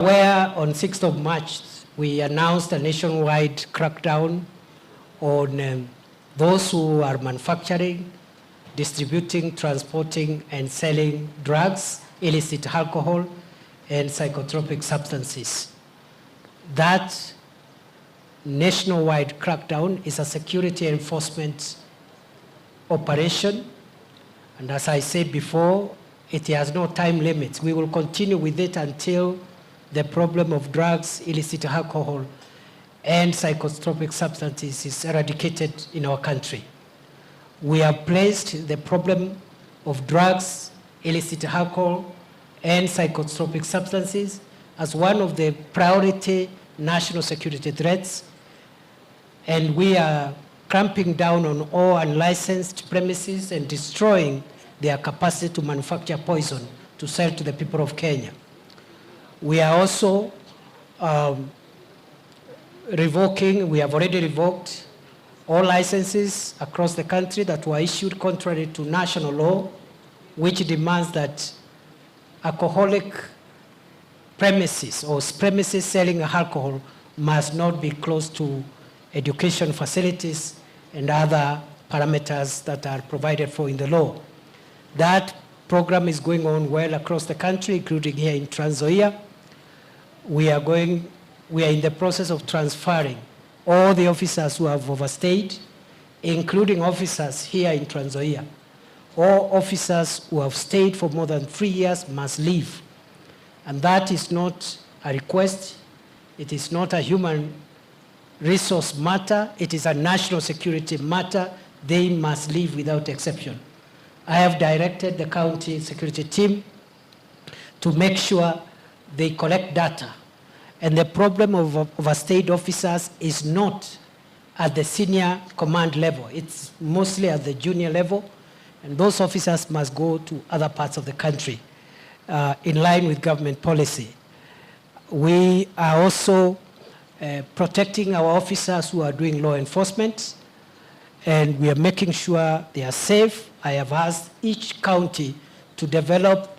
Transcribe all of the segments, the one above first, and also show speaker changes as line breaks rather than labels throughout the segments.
Where on 6th of March, we announced a nationwide crackdown on those who are manufacturing, distributing, transporting, and selling drugs, illicit alcohol, and psychotropic substances. That nationwide crackdown is a security enforcement operation, and as I said before, it has no time limits. We will continue with it until the problem of drugs, illicit alcohol, and psychotropic substances is eradicated in our country. We have placed the problem of drugs, illicit alcohol, and psychotropic substances as one of the priority national security threats, and we are clamping down on all unlicensed premises and destroying their capacity to manufacture poison to sell to the people of Kenya. We are also we have already revoked all licenses across the country that were issued contrary to national law, which demands that alcoholic premises or premises selling alcohol must not be close to education facilities and other parameters that are provided for in the law. That program is going on well across the country, including here in Trans Nzoia. We are in the process of transferring all the officers who have overstayed, including officers here in Trans Nzoia. All officers who have stayed for more than 3 years must leave. And that is not a request. It is not a human resource matter. It is a national security matter. They must leave without exception. I have directed the county security team to make sure they collect data. And the problem of overstayed officers is not at the senior command level. It's mostly at the junior level. And those officers must go to other parts of the country in line with government policy. We are also protecting our officers who are doing law enforcement, and we are making sure they are safe. I have asked each county to develop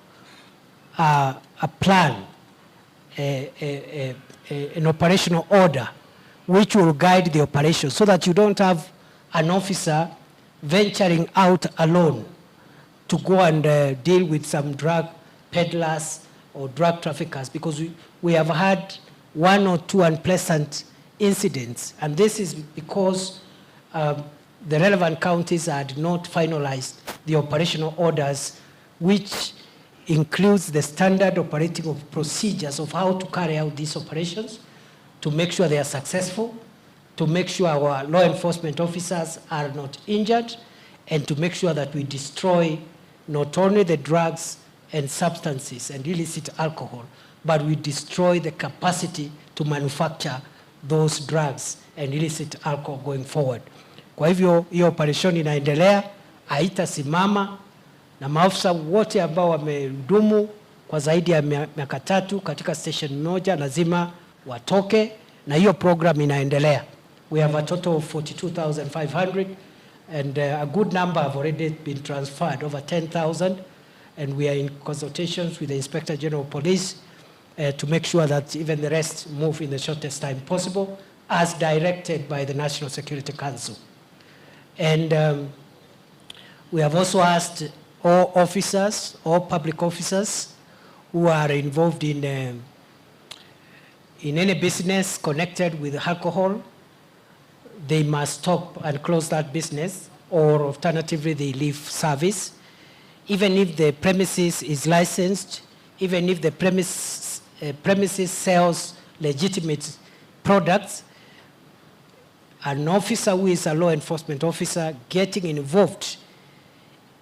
a plan, an operational order, which will guide the operation so that you don't have an officer venturing out alone to go and deal with some drug peddlers or drug traffickers, because we have had 1 or 2 unpleasant incidents, and this is because the relevant counties had not finalized the operational orders, which includes the standard operating procedures of how to carry out these operations, to make sure they are successful, to make sure our law enforcement officers are not injured, and to make sure that we destroy not only the drugs and substances and illicit alcohol, but we destroy the capacity to manufacture those drugs and illicit alcohol going forward. Kwa hivyo hiyo operation inaendelea, haitasimama, na maafisa wote ambao wamehudumu kwa zaidi ya miaka 3 katika station moja lazima watoke, na hiyo program inaendelea. We have a total of 42,500, and a good number have already been transferred, over 10,000, and we are in consultations with the Inspector General of Police to make sure that even the rest move in the shortest time possible, as directed by the National Security Council. And we have also asked all officers, all public officers who are involved in any business connected with alcohol, they must stop and close that business, or alternatively they leave service. Even if the premises is licensed, even if the premises sells legitimate products, an officer who is a law enforcement officer getting involved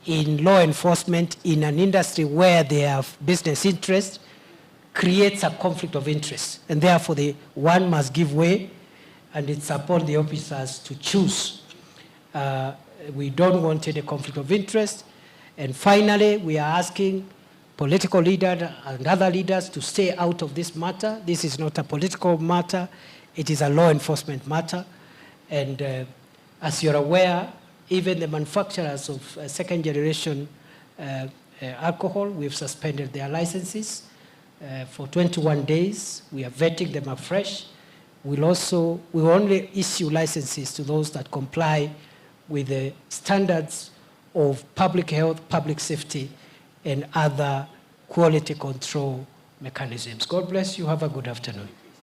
in law enforcement in an industry where they have business interest creates a conflict of interest, and therefore one must give way, and it's upon the officers to choose. We don't want any conflict of interest. And finally, we are asking political leaders and other leaders to stay out of this matter. This is not a political matter. It is a law enforcement matter. And as you're aware, even the manufacturers of second generation alcohol, we've suspended their licenses. for 21 days. We are vetting them afresh. We will only issue licenses to those that comply with the standards of public health, public safety, and other quality control mechanisms. God bless you. Have a good afternoon.